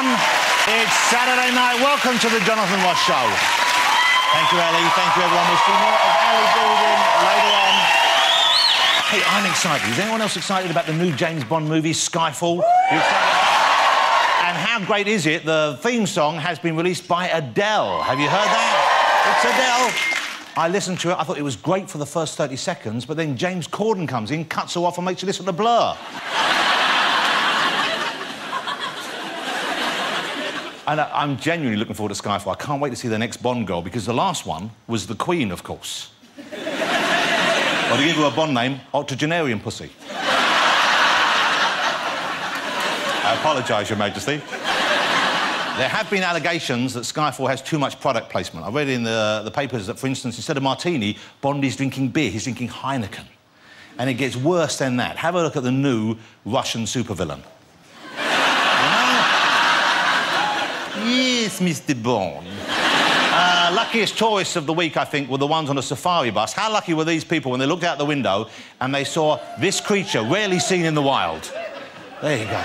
It's Saturday night. Welcome to the Jonathan Ross Show. Thank you, Ellie. Thank you, everyone. We'll see more of Ellie Goulding later on. Hey, I'm excited. Is anyone else excited about the new James Bond movie, Skyfall? You excited? And how great is it? The theme song has been released by Adele. Have you heard that? It's Adele. I listened to it. I thought it was great for the first 30 seconds, but then James Corden comes in, cuts her off and makes you listen to Blur. And I'm genuinely looking forward to Skyfall. I can't wait to see the next Bond girl, because the last one was the Queen, of course. Well, to give her a Bond name, octogenarian pussy. I apologise, Your Majesty. There have been allegations that Skyfall has too much product placement. I read in the papers that, for instance, instead of martini, Bond is drinking beer. He's drinking Heineken. And it gets worse than that. Have a look at the new Russian supervillain. Yes, Mr. Bond. Luckiest tourists of the week, I think, were the ones on a safari bus. How lucky were these people when they looked out the window and they saw this creature rarely seen in the wild? There you go.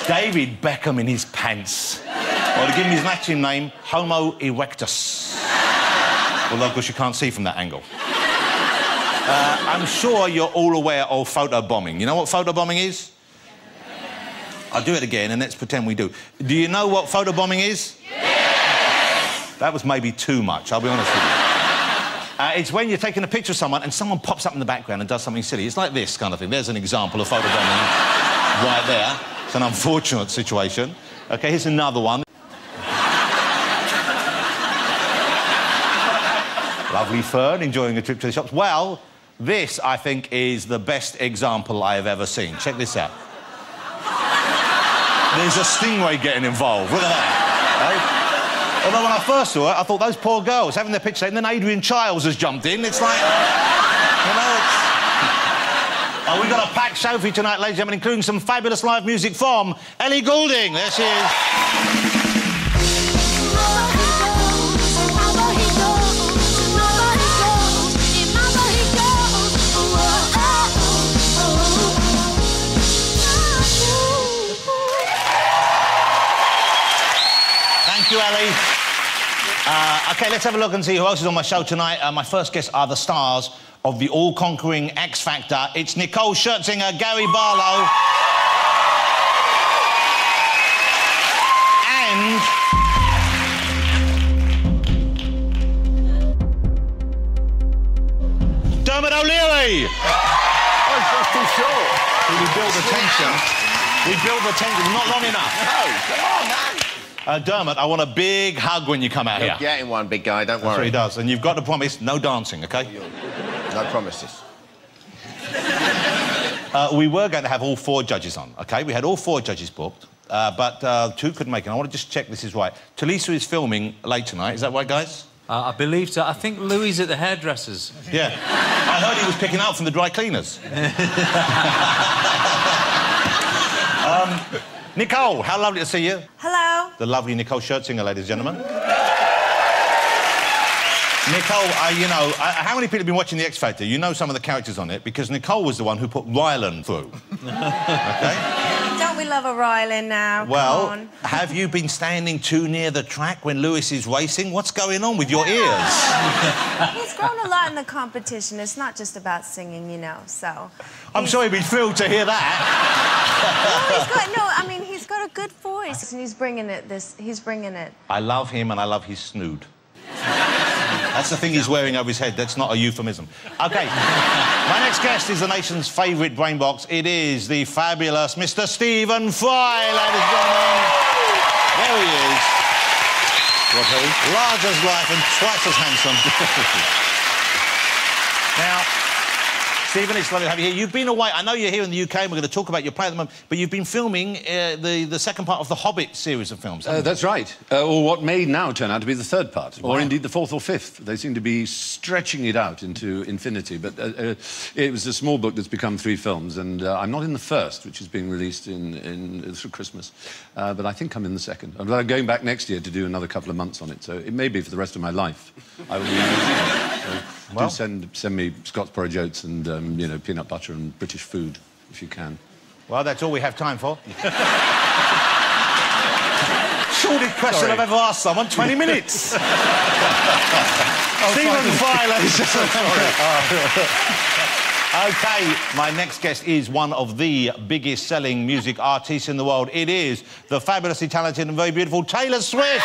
David Beckham in his pants. Or to give him his Latin name, Homo erectus. Although, of course, you can't see from that angle. I'm sure you're all aware of photobombing. You know what photobombing is? I'll do it again, and let's pretend we do. Do you know what photobombing is? Yes! That was maybe too much, I'll be honest with you. It's when you're taking a picture of someone and someone pops up in the background and does something silly. It's like this kind of thing. There's an example of photobombing right there. It's an unfortunate situation. OK, here's another one. Lovely fern, enjoying a trip to the shops. Well, this, I think, is the best example I have ever seen. Check this out. There's a stingray getting involved. Look at that. Right? Although when I first saw it, I thought those poor girls having their picture taken, and then Adrian Childs has jumped in. It's like, you know, it's... we've got a packed show for you tonight, ladies and gentlemen, including some fabulous live music from Ellie Goulding. There she is. Thank you, Ellie. OK, let's have a look and see who else is on my show tonight. My first guests are the stars of the all-conquering X Factor. It's Nicole Scherzinger, Gary Barlow... and... Dermot O'Leary! Oh, it's too short. We build the tension. We build the tension. Not long enough. No, come on, man. Dermot, I want a big hug when you come out here. Getting one, big guy, don't worry. That's what he does. And you've got to promise no dancing, OK? No promises. We were going to have all 4 judges on, OK? We had all 4 judges booked, but 2 couldn't make it. I want to just check this is right. Talisa is filming late tonight. Is that right, guys? I believe so. I think Louis at the hairdresser's. Yeah. I heard he was picking up from the dry cleaners. Nicole, how lovely to see you. Hello. The lovely Nicole Scherzinger, ladies and gentlemen. Nicole, you know, how many people have been watching The X Factor? You know some of the characters on it, because Nicole was the one who put Rylan through. OK? Don't we love a Rylan now? Well, come on. Have you been standing too near the track when Lewis is racing? What's going on with your ears? He's grown a lot in the competition. It's not just about singing, you know, so... I'm sure he'd be thrilled to hear that. I mean, he's got a good voice. And he's bringing it, he's bringing it. I love him and I love his snood. That's the thing he's wearing over his head. That's not a euphemism. OK. My next guest is the nation's favourite brain box. It is the fabulous Mr. Stephen Fry, ladies and gentlemen. There he is. What, who? Large as life and twice as handsome. Now, Stephen, it's lovely to have you here. You've been away. I know you're here in the UK and we're going to talk about your play at the moment, but you've been filming the second part of the Hobbit series of films. That's right. Or what may now turn out to be the 3rd part, or indeed the 4th or 5th. They seem to be stretching it out into infinity, but it was a small book that's become 3 films, and I'm not in the 1st, which is being released through Christmas, but I think I'm in the 2nd. I'm going back next year to do another couple of months on it, so it may be for the rest of my life. I will be using it. Well, do send me Scottsboro jokes and, you know, peanut butter and British food, if you can. Well, that's all we have time for. shortest question I've ever asked someone. 20 minutes. Stephen Fry, ladies and gentlemen. OK, my next guest is one of the biggest-selling music artists in the world. It is the fabulously talented and very beautiful Taylor Swift.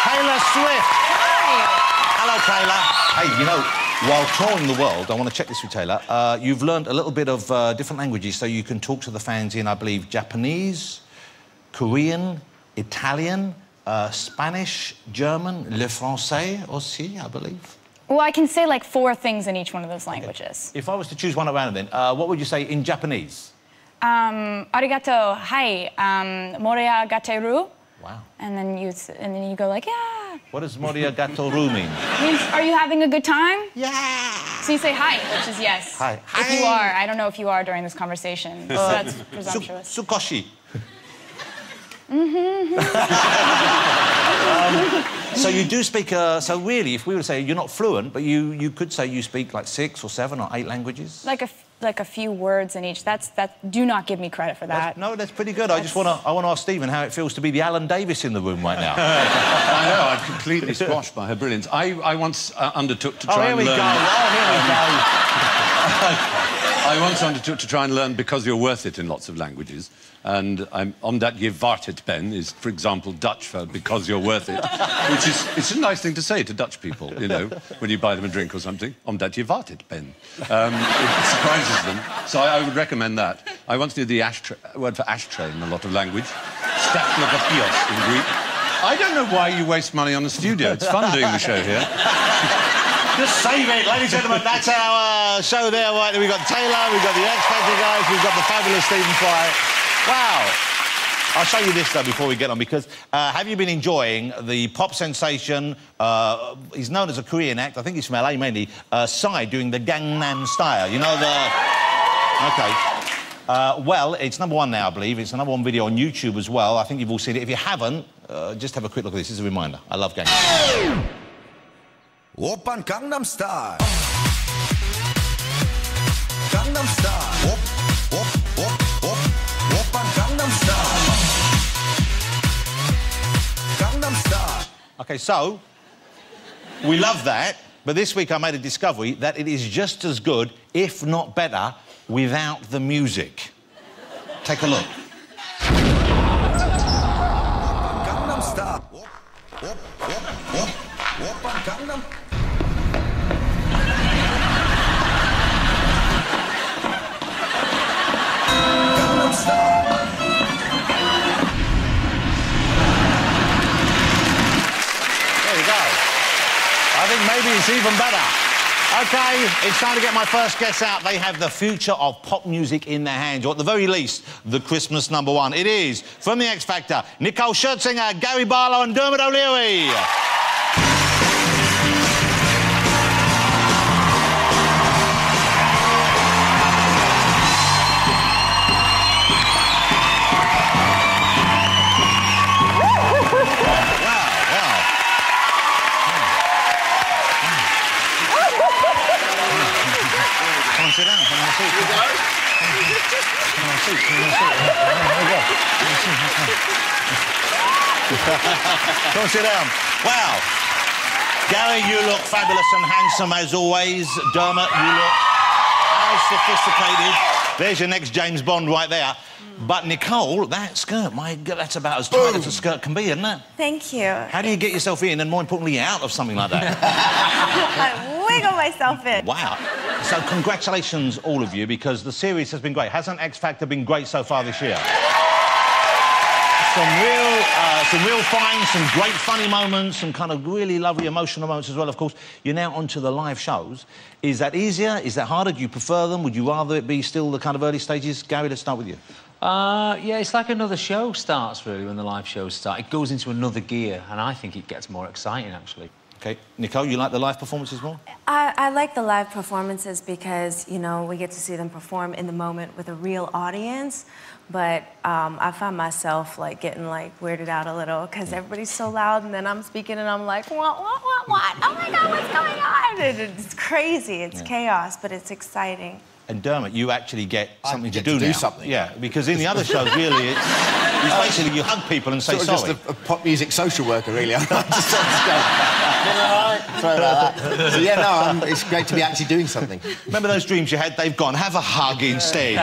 Taylor Swift. Hi. Hello, Taylor. Hey, you know, while touring the world, I want to check this with Taylor, you've learned a little bit of different languages so you can talk to the fans in, I believe, Japanese, Korean, Italian, Spanish, German, le français aussi, I believe. Well, I can say like 4 things in each one of those languages. Okay. If I was to choose one at random, then, what would you say in Japanese? Arigato, hi, moria gateru. Wow. And then you go like, yeah. What does moria gateru mean? It means, are you having a good time? Yeah. So you say hi, which is yes. Hi. If you are, I don't know if you are during this conversation. So that's presumptuous. Sukoshi. So you do speak, so really, if we were to say you're not fluent, but you could say you speak like 6 or 7 or 8 languages? Like a few words in each. Do not give me credit for that. No, that's pretty good. I want to ask Stephen how it feels to be the Alan Davis in the room right now. I know, I'm completely squashed by her brilliance. I once undertook to try and learn... I once undertook to try and learn because you're worth it in lots of languages. And I'm omdat je waard het bent is, for example, Dutch for because you're worth it, which is it's a nice thing to say to Dutch people, you know, when you buy them a drink or something. Omdat je waard het bent. It surprises them. So I would recommend that. I once knew the word for ashtray in a lot of language. Staphylococcus in Greek. I don't know why you waste money on the studio. It's fun doing the show here. Just save it, ladies and gentlemen. That's our show there. Right, we've got Taylor, we've got the X Factor guys, we've got the fabulous Stephen Fry. Wow. I'll show you this, though, before we get on, because have you been enjoying the pop sensation, he's known as a Korean act, I think he's from LA mainly, Psy doing the Gangnam Style, you know, the... OK. Well, it's #1 now, I believe. It's the #1 video on YouTube as well. I think you've all seen it. If you haven't, just have a quick look at this. This is a reminder. I love Gangnam. Oppan Gangnam Style. Gangnam Style. Op, op, op, op. Oppan Gangnam Style. Gangnam Style. OK, so, we love that, but this week I made a discovery that it is just as good, if not better, without the music. Take a look. Gangnam Style. Op, op, op, op. Oppan Gangnam. Gangnam Style. There you go. I think maybe it's even better. OK, it's time to get my first guests out. They have the future of pop music in their hands, or at the very least, the Christmas #1. It is, from the X Factor, Nicole Scherzinger, Gary Barlow and Dermot O'Leary. Sit down. Come on, sit. Come on, sit. Come on, sit down. Wow. Gary, you look fabulous and handsome as always. Dermot, you look as sophisticated. There's your next James Bond right there. But Nicole, that skirt, my God, that's about as tight as a skirt can be, isn't it? Thank you. How do you get yourself in and, more importantly, out of something like that? I wiggle myself in. Wow. So congratulations, all of you, because the series has been great. Hasn't X Factor been great so far this year? Some real finds, some great funny moments, some kind of really lovely emotional moments as well, of course. You're now onto the live shows. Is that easier? Is that harder? Do you prefer them? Would you rather it be still the kind of early stages? Gary, let's start with you. Yeah, it's like another show starts, really, when the live shows start. It goes into another gear, and I think it gets more exciting, actually. OK. Nicole, you like the live performances more? I like the live performances because, you know, we get to see them perform in the moment with a real audience. But I find myself, like, getting, like, weirded out a little because everybody's so loud and then I'm speaking and I'm like, what? Oh, my God, what's going on? It's crazy. It's chaos, but it's exciting. And Dermot, you actually get something to get to do do now. something. Yeah, because in the other shows, really, it's basically you hug people and say Sort of sorry. just a pop music social worker, really. I just sort of go, all right, sorry about that. So, yeah, no, it's great to be actually doing something. Remember those dreams you had? They've gone. Have a hug instead.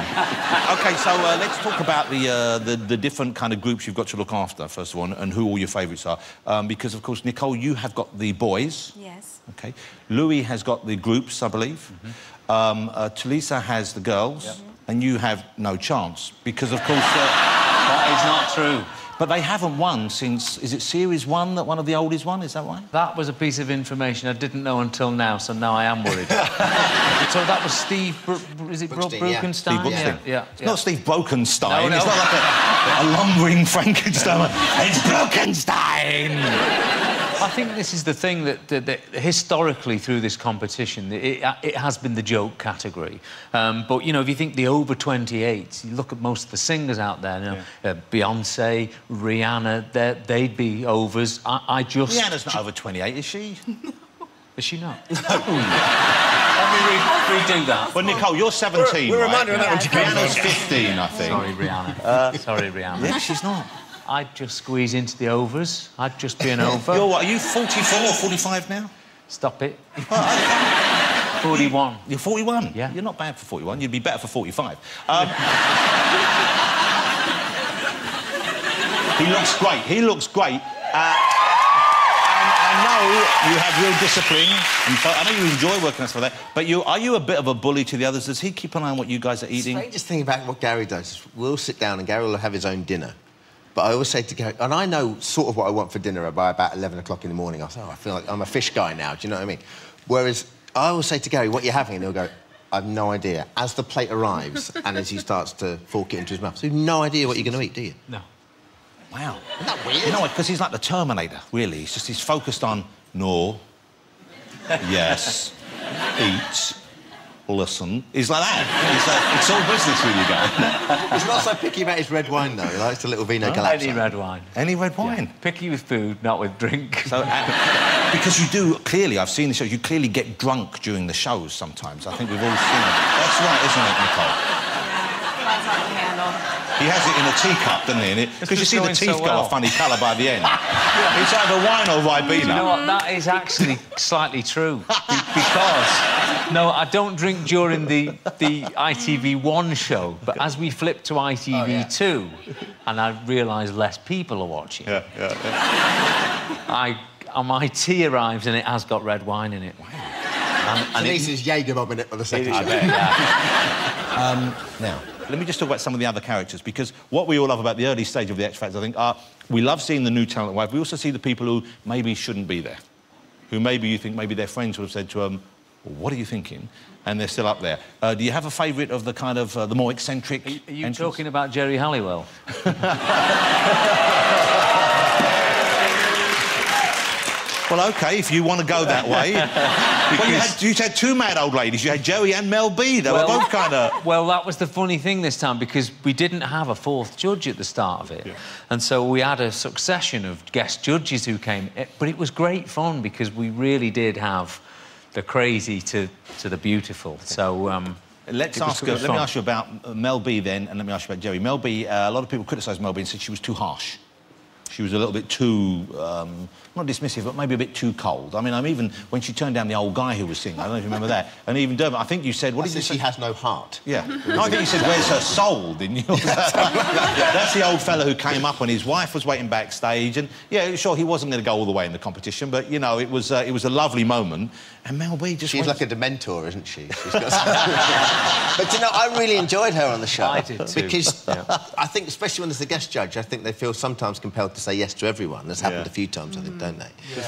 OK, so let's talk about the different kind of groups you've got to look after, first of all, and who all your favourites are. Because, of course, Nicole, you have got the boys. Yes. OK. Louis has got the groups, I believe. Tulisa has the girls. Yep. And you have no chance, because, of course... That is not true. But they haven't won since... Is it Series 1 that one of the oldies won? Is that right? That was a piece of information I didn't know until now, so now I am worried. So that was Steve... is it Brokenstein? Steve Brokenstein. Yeah. It's not Steve Brokenstein. No, no. It's not like a lumbering Frankenstein. It's Brokenstein! I think this is the thing that historically through this competition, it has been the joke category. But, you know, if you think the over 28s, you look at most of the singers out there, you know, Beyonce, Rihanna, they'd be overs. I just... Rihanna's not over 28, is she? Is she not? No. Let me redo that. Well, Nicole, you're 17, We're right? reminded of that when she came Rihanna's 15, I think. Sorry, Rihanna. Sorry, Rihanna. Yeah, she's not. I'd just squeeze into the overs. I'd just be an over. You're what, are you 44 or 45 now? Stop it. 41. You're 41? Yeah. You're not bad for 41. You'd be better for 45. He looks great. He looks great. I know you have real discipline, and so I know you enjoy working for that, but are you a bit of a bully to the others? Does he keep an eye on what you guys are eating? The strangest thing about what Gary does is we'll sit down and Gary will have his own dinner. But I always say to Gary, and I know sort of what I want for dinner by about 11 o'clock in the morning. I say, oh, I feel like I'm a fish guy now, do you know what I mean? Whereas I always say to Gary, what are you having? And he'll go, I have no idea. As the plate arrives and as he starts to fork it into his mouth, so you have no idea what you're going to eat, do you? No. Wow. Isn't that weird? You know what, because he's like the Terminator, really. He's focused on no, yes, eat, listen. He's like that. It's all business with you guys. He's not so picky about his red wine, though. He likes the little vino galazzo. Any red wine. Any red wine? Yeah. Picky with food, not with drink. So, because you do, clearly, I've seen the show, you clearly get drunk during the shows sometimes. I think we've all seen it. That's right, isn't it, Nicole? That's not the handle. He has it in a teacup, doesn't he? Because you see the teeth go a funny colour by the end. It's either wine or Ribena. You know what? That is actually slightly true. Because, no, I don't drink during the ITV1 show, but as we flip to ITV2, and I realise less people are watching, my tea arrives and it has got red wine in it. Wow. And this is Jaeger bombing it for the second show. Now, let me just talk about some of the other characters, because what we all love about the early stage of the X Factor, I think, we love seeing the new talent arrive. We also see the people who maybe shouldn't be there, who maybe you think maybe their friends would have said to them, well, what are you thinking? And they're still up there. Do you have a favourite of the kind of the more eccentric? Are you talking about Jerry Halliwell? Well, OK, if you want to go that way. Well, you had two mad old ladies. You had Joey and Mel B. They were both kind of... Well, that was the funny thing this time, because we didn't have a fourth judge at the start of it. Yeah. And so we had a succession of guest judges who came. But it was great fun, because we really did have the crazy to the beautiful. So... let me ask you about Mel B then, and let me ask you about Jerry. Mel B, a lot of people criticised Mel B and said she was too harsh. She was a little bit too, not dismissive, but maybe a bit too cold. I mean, even when she turned down the old guy who was singing, I don't know if you remember that. And even Dermot, I think you said... What did you say? She has no heart. Yeah. No, I think you said, where's her soul, didn't you? That's the old fella who came up when his wife was waiting backstage. And, yeah, sure, he wasn't going to go all the way in the competition, but, you know, it was a lovely moment. And Mel B just... She's like a Dementor, isn't she? She's got But, you know, I really enjoyed her on the show. I did too. Because I think, especially when there's a guest judge, I think they feel sometimes compelled to say yes to everyone. That's happened a few times, I think, don't they? Yeah.